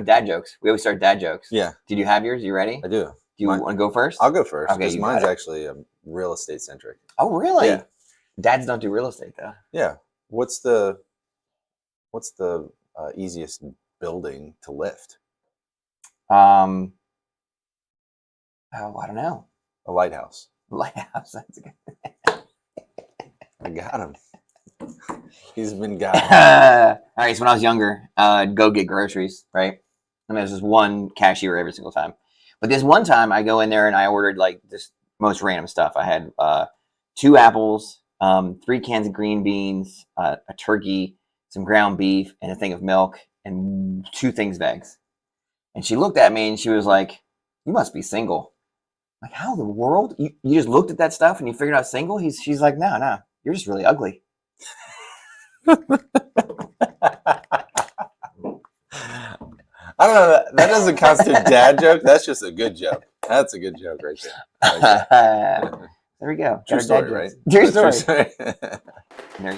Dad jokes. We always start dad jokes. Yeah. Did you have yours? You ready? I do. Do you want to go first? I'll go first. Okay, because mine's actually real estate centric. Oh, really? Yeah. Dads don't do real estate though. Yeah. What's the easiest building to lift? Oh, I don't know. A lighthouse. Lighthouse. That's good. I got him. He's been got. All right. So when I was younger, I'd go get groceries, right? And there's this one cashier every single time. But this one time, I go in there and I ordered like this most random stuff. I had 2 apples, 3 cans of green beans, a turkey, some ground beef, and a thing of milk, and 2 things of eggs. And she looked at me and she was like, "You must be single." I'm like, how in the world? You just looked at that stuff and you figured out single? She's like, no, you're just really ugly. I don't know. That doesn't constitute dad joke. That's just a good joke. That's a good joke right there. Like there we go. True story, right? True story. There you go.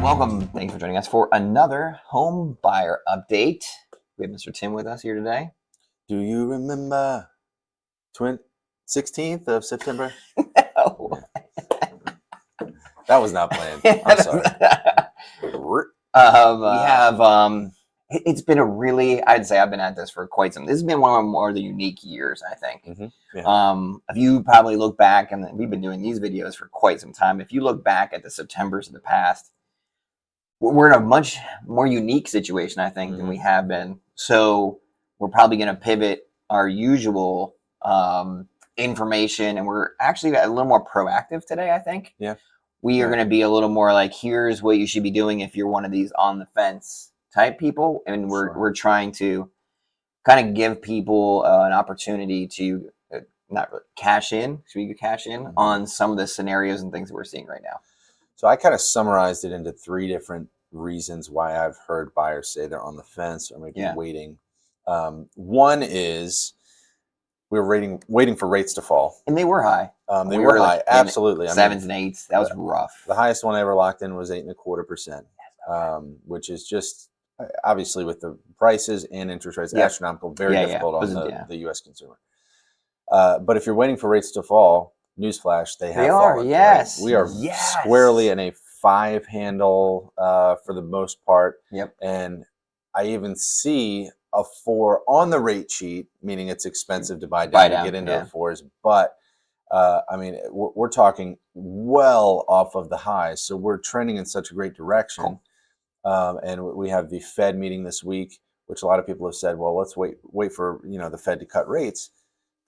Welcome. Thanks for joining us for another home buyer update. We have Mr. Tim with us here today. Do you remember 16th of September? No. That was not planned. I'm sorry. We have, it's been a really, I'd say I've been at this for quite some, this has been one of more of the unique years, I think. Mm-hmm. Yeah. If you probably look back, and we've been doing these videos for quite some time, if you look back at the Septembers of the past, we're in a much more unique situation, I think, than we have been. So we're probably going to pivot our usual information, and we're actually a little more proactive today, I think. Yeah. We are going to be a little more like, here's what you should be doing if you're one of these on the fence type people. And we're trying to kind of give people an opportunity to not really cash in. Should we cash in on some of the scenarios and things that we're seeing right now? So I kind of summarized it into 3 different reasons why I've heard buyers say they're on the fence or maybe waiting. One is we were waiting for rates to fall. And they were high. They were high, absolutely. 7s and 8s. That was rough. The highest one I ever locked in was 8.25%, which is just obviously with the prices and interest rates astronomical, very difficult on the U.S. consumer. But if you're waiting for rates to fall, newsflash, they have fallen. Yes. Right? We are squarely in a 5 handle for the most part. Yep. And I even see a 4 on the rate sheet, meaning it's expensive to buy down to get into the 4s. But I mean, we're talking well off of the highs. So we're trending in such a great direction. Cool. And we have the Fed meeting this week, which a lot of people have said, well, let's wait for the Fed to cut rates.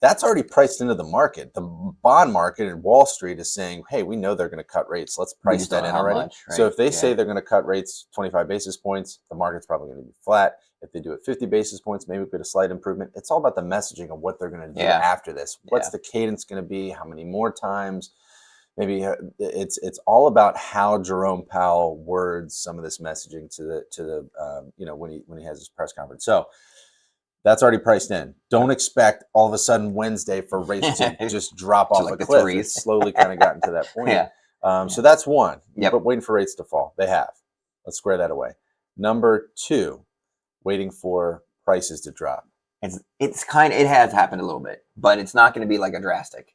That's already priced into the market. The bond market and Wall Street is saying, hey, we know they're going to cut rates. Let's price that in already. Much, right? So if they say they're going to cut rates 25 basis points, the market's probably going to be flat. If they do it 50 basis points, maybe we get a slight improvement. It's all about the messaging of what they're going to do after this. What's the cadence going to be? How many more times? Maybe it's all about how Jerome Powell words some of this messaging to the when he has his press conference. So that's already priced in. Don't expect all of a sudden Wednesday for rates to just drop off a cliff. It's slowly kind of gotten to that point. So that's one. But waiting for rates to fall. They have. Let's square that away. Number 2, waiting for prices to drop. It has happened a little bit, but it's not going to be like a drastic.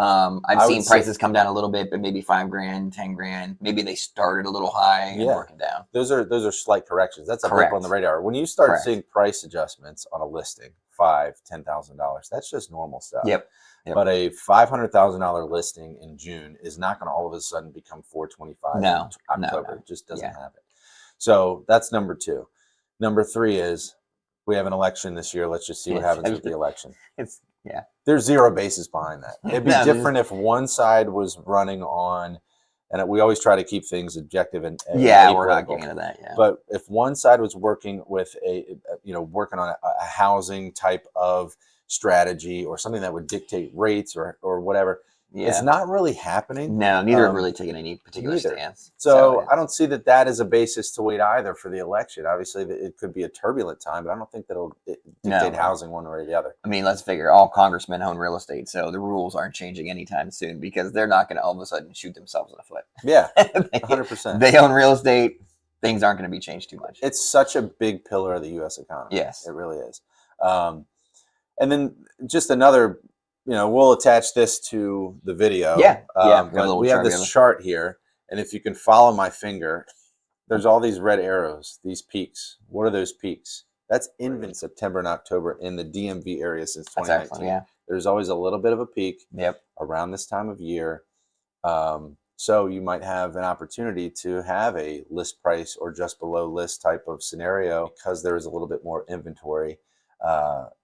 I've seen prices come down a little bit, but maybe $5,000, $10,000. Maybe they started a little high and working down. Those are slight corrections. That's a blip on the radar. When you start seeing price adjustments on a listing, $5,000, $10,000, that's just normal stuff. Yep. But a $500,000 listing in June is not going to all of a sudden become $425 in October. It just doesn't happen. So that's number 2. Number 3 is we have an election this year. Let's just see what happens with the election. There's 0 basis behind that. It'd be different if one side was running on, and we always try to keep things objective and we're not getting into that. Yeah. But if one side was working with working on a housing type of strategy or something that would dictate rates or whatever, It's not really happening. No, neither have really taken any particular stance. So I don't see that as a basis to wait either for the election. Obviously, it could be a turbulent time, but I don't think that'll dictate housing one way or the other. I mean, let's figure all congressmen own real estate, so the rules aren't changing anytime soon because they're not going to all of a sudden shoot themselves in the foot. Yeah, 100%. They own real estate. Things aren't going to be changed too much. It's such a big pillar of the U.S. economy. Yes. It really is. And then just another, we'll attach this to the video. Yeah. But we have this chart here, and if you can follow my finger, there's all these red arrows, these peaks. What are those peaks? That's in September and October in the DMV area since 2019. Yeah. There's always a little bit of a peak around this time of year. So you might have an opportunity to have a list price or just below list type of scenario because there is a little bit more inventory.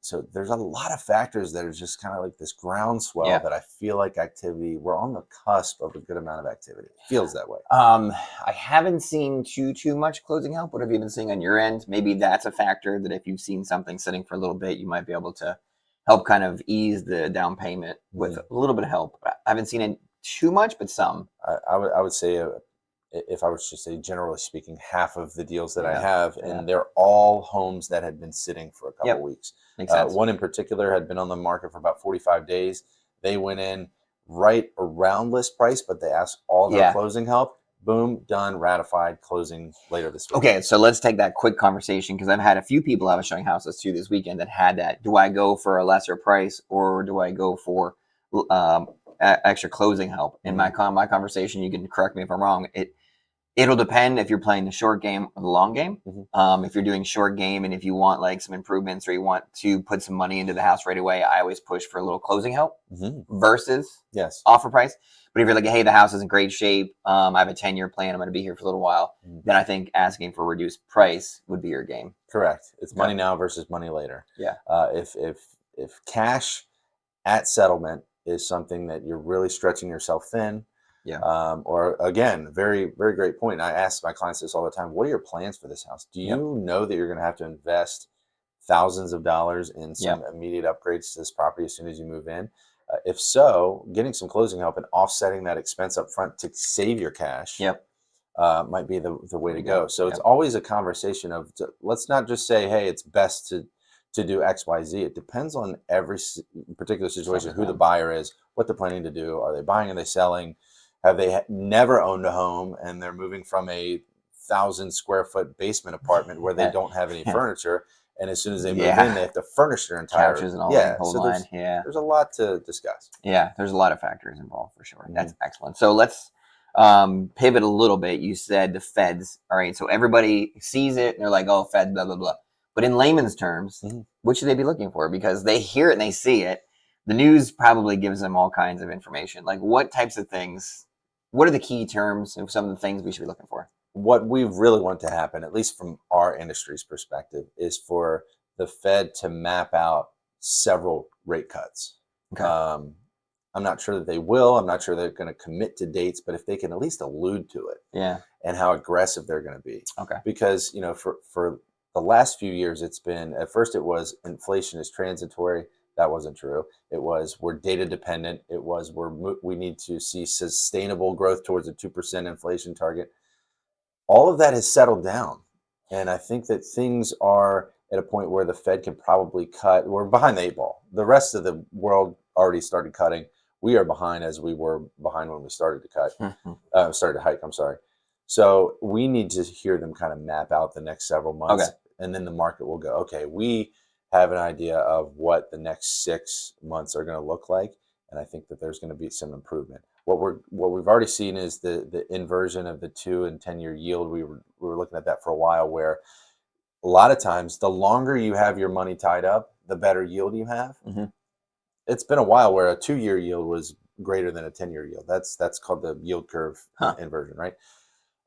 So there's a lot of factors that are just kind of like this groundswell that I feel like activity, we're on the cusp of a good amount of activity. It feels that way. I haven't seen too much closing help. What have you been seeing on your end? Maybe that's a factor that if you've seen something sitting for a little bit, you might be able to help kind of ease the down payment with a little bit of help. I haven't seen it too much, but some. I would say, if I was to say generally speaking, half of the deals that I have, and they're all homes that had been sitting for a couple weeks. Makes sense. One in particular had been on the market for about 45 days. They went in right around list price, but they asked all their closing help. Boom, done, ratified, closing later this week. Okay, so let's take that quick conversation because I've had a few people I was showing houses to this weekend that had that. Do I go for a lesser price or do I go for extra closing help? In my conversation, you can correct me if I'm wrong. It'll depend if you're playing the short game or the long game. If you're doing short game and if you want like some improvements or you want to put some money into the house right away, I always push for a little closing help versus offer price. But if you're like, hey, the house is in great shape, I have a 10-year plan, I'm going to be here for a little while, then I think asking for a reduced price would be your game. Correct. It's money now versus money later. Yeah. If cash at settlement is something that you're really stretching yourself thin, or again, very, very great point. And I ask my clients this all the time. What are your plans for this house? Do you know that you're going to have to invest thousands of dollars in some immediate upgrades to this property as soon as you move in? If so, getting some closing help and offsetting that expense up front to save your cash might be the way to go. So it's always a conversation of, let's not just say, hey, it's best to do X, Y, Z. It depends on every particular situation, who the buyer is, what they're planning to do. Are they buying? Are they selling? Have they never owned a home and they're moving from a 1,000 square foot basement apartment where they don't have any furniture? And as soon as they move in, they have to furnish their entire couches and all that whole line. There's a lot to discuss. Yeah, there's a lot of factors involved for sure. That's excellent. So let's pivot a little bit. You said the feds. All right, so everybody sees it and they're like, oh, feds, blah, blah, blah. But in layman's terms, what should they be looking for? Because they hear it and they see it. The news probably gives them all kinds of information. Like what types of things, what are the key terms of some of the things we should be looking for? What we really want to happen, at least from our industry's perspective, is for the Fed to map out several rate cuts. Okay. I'm not sure that they will. I'm not sure they're going to commit to dates, but if they can at least allude to it, and how aggressive they're going to be. Okay. Because for the last few years, it's been, at first it was inflation is transitory. That wasn't true. It was we're data dependent. It was we need to see sustainable growth towards a 2% inflation target. All of that has settled down. And I think that things are at a point where the Fed can probably cut. We're behind the 8 ball. The rest of the world already started cutting. We are behind as we were behind when we started to cut, started to hike, I'm sorry. So we need to hear them kind of map out the next several months. Okay. And then the market will go, okay, we have an idea of what the next 6 months are going to look like. And I think that there's going to be some improvement. What we've already seen is the inversion of the 2 and 10-year yield. We were looking at that for a while, where a lot of times the longer you have your money tied up, the better yield you have. It's been a while where a 2-year yield was greater than a 10-year yield. That's called the yield curve inversion, right?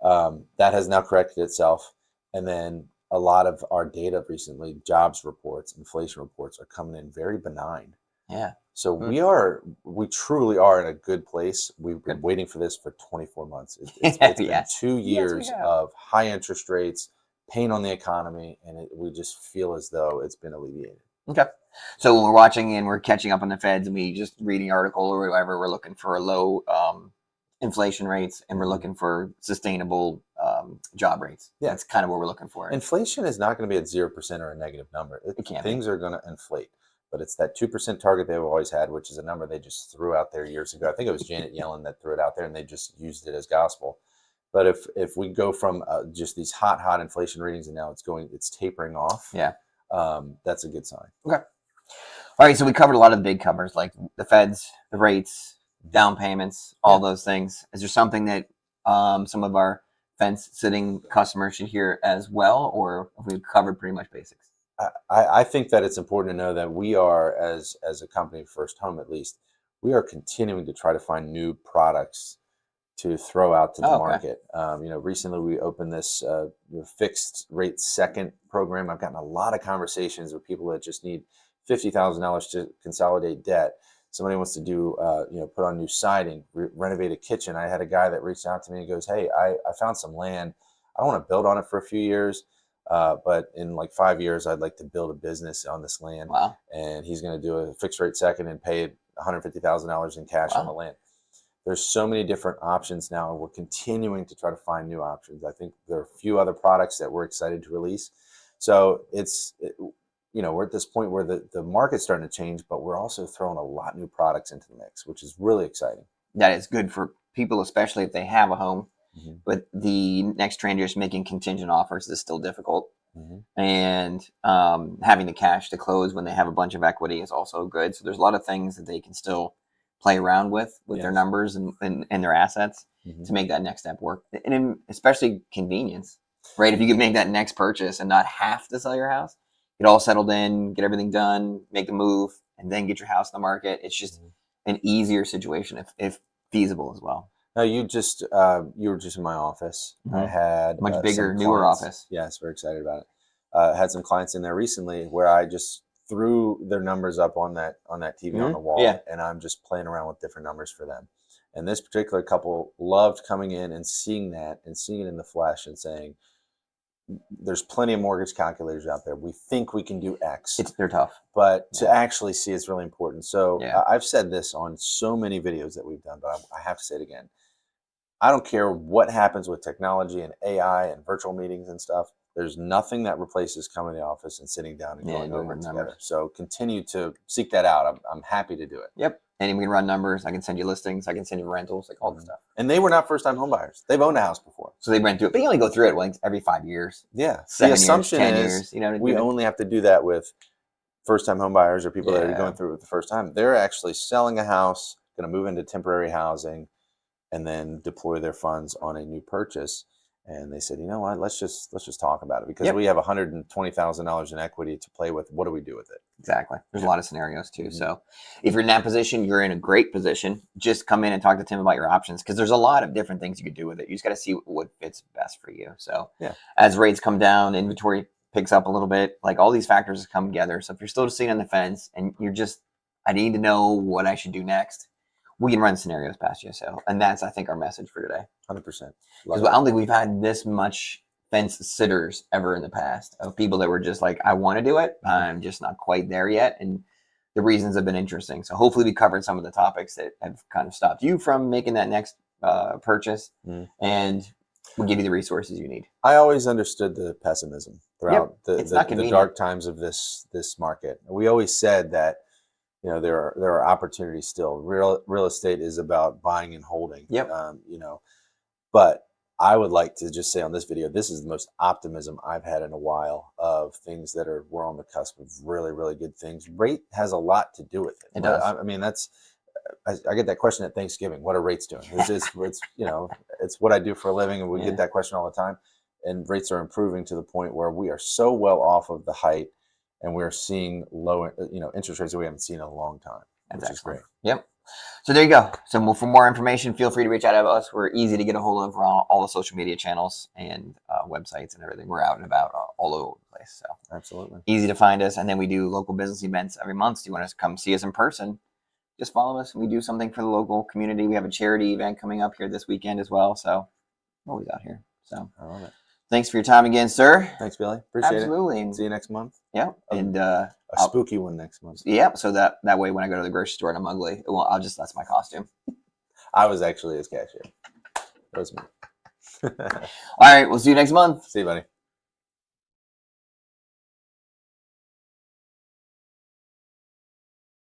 That has now corrected itself. And then a lot of our data recently, jobs reports, inflation reports, are coming in very benign. Yeah. So we truly are in a good place. We've been waiting for this for 24 months. It's been 2 years of high interest rates, pain on the economy, and we just feel as though it's been alleviated. Okay. So when we're watching and we're catching up on the feds and we just read an article or whatever, we're looking for low inflation rates and we're looking for sustainable job rates. Yeah. That's kind of what we're looking for. Inflation is not going to be at 0% or a negative number. It can't Things are going to inflate. But it's that 2% target they've always had, which is a number they just threw out there years ago. I think it was Janet Yellen that threw it out there, and they just used it as gospel. But if we go from just these hot inflation readings, and now it's tapering off. Yeah, that's a good sign. Okay. All right. So we covered a lot of the big covers, like the feds, the rates, down payments, all those things. Is there something that some of our fence sitting customers should hear as well, or have we covered pretty much basics? I think that it's important to know that we are, as a company, First Home at least, we are continuing to try to find new products to throw out to the market. Recently we opened this fixed rate second program. I've gotten a lot of conversations with people that just need $50,000 to consolidate debt. Somebody wants to do, put on new siding, renovate a kitchen. I had a guy that reached out to me and goes, "Hey, I found some land. I don't want to build on it for a few years. But in like 5 years, I'd like to build a business on this land." Wow. And he's going to do a fixed rate second and pay $150,000 in cash on the land. There's so many different options now, and we're continuing to try to find new options. I think there are a few other products that we're excited to release. So we're at this point where the market's starting to change, but we're also throwing a lot of new products into the mix, which is really exciting. That is good for people, especially if they have a home. But the next transition, making contingent offers, is still difficult. And having the cash to close when they have a bunch of equity is also good. So there's a lot of things that they can still play around with their numbers and their assets to make that next step work. And especially convenience, right? If you could make that next purchase and not have to sell your house, get all settled in, get everything done, make the move, and then get your house in the market. It's just an easier situation if feasible as well. No, you were just in my office. I had much bigger, newer office. Yes, very excited about it. Had some clients in there recently where I just threw their numbers up on that TV on the wall, and I'm just playing around with different numbers for them. And this particular couple loved coming in and seeing that and seeing it in the flesh and saying, "There's plenty of mortgage calculators out there. We think we can do X." They're tough, but to actually see it's really important. So I've said this on so many videos that we've done, but I have to say it again. I don't care what happens with technology and AI and virtual meetings and stuff. There's nothing that replaces coming to the office and sitting down and going over it together. So continue to seek that out. I'm happy to do it. Yep. And we can run numbers. I can send you listings. I can send you rentals, like all the stuff. And they were not first-time home buyers. They've owned a house before. So they went through it. But you only go through it like every 5 years. Yeah. 7 the assumption years, 10 is years, we only have to do that with first-time home buyers or people that are going through it the first time. They're actually selling a house, going to move into temporary housing, and then deploy their funds on a new purchase. And they said, "You know what? Let's just talk about it because we have $120,000 in equity to play with. What do we do with it?" Exactly. There's a lot of scenarios too. So if you're in that position, you're in a great position. Just come in and talk to Tim about your options because there's a lot of different things you could do with it. You just got to see what fits best for you. So as rates come down, inventory picks up a little bit, like all these factors come together. So if you're still just sitting on the fence and I need to know what I should do next, we can run scenarios past you. So, and that's, I think, our message for today. 100%. Because I don't think we've had this much fence sitters ever in the past of people that were just like, I want to do it. I'm just not quite there yet. And the reasons have been interesting. So hopefully we covered some of the topics that have kind of stopped you from making that next purchase. And we'll give you the resources you need. I always understood the pessimism throughout the dark times of this market. We always said that there are opportunities still. Real estate is about buying and holding. But I would like to just say on this video, this is the most optimism I've had in a while of things that we're on the cusp of really, really good things. Rate has a lot to do with it. It does. I mean, I get that question at Thanksgiving. What are rates doing? It's what I do for a living, and we get that question all the time. And rates are improving to the point where we are so well off of the height, and we're seeing low, interest rates that we haven't seen in a long time. Which is great. Yep. So there you go. So for more information, feel free to reach out to us. We're easy to get a hold of. We're on all the social media channels and websites and everything. We're out and about all over the place. So absolutely easy to find us. And then we do local business events every month. So you want us to come see us in person, just follow us. We do something for the local community. We have a charity event coming up here this weekend as well. So we're always out here. So I love it. Thanks for your time again, sir. Thanks, Billy. Appreciate Absolutely. it. See you next month. Yeah, and A spooky one next month. Yeah, so that way when I go to the grocery store and I'm ugly, that's my costume. I was actually his cashier. That was me. All right, we'll see you next month. See you, buddy.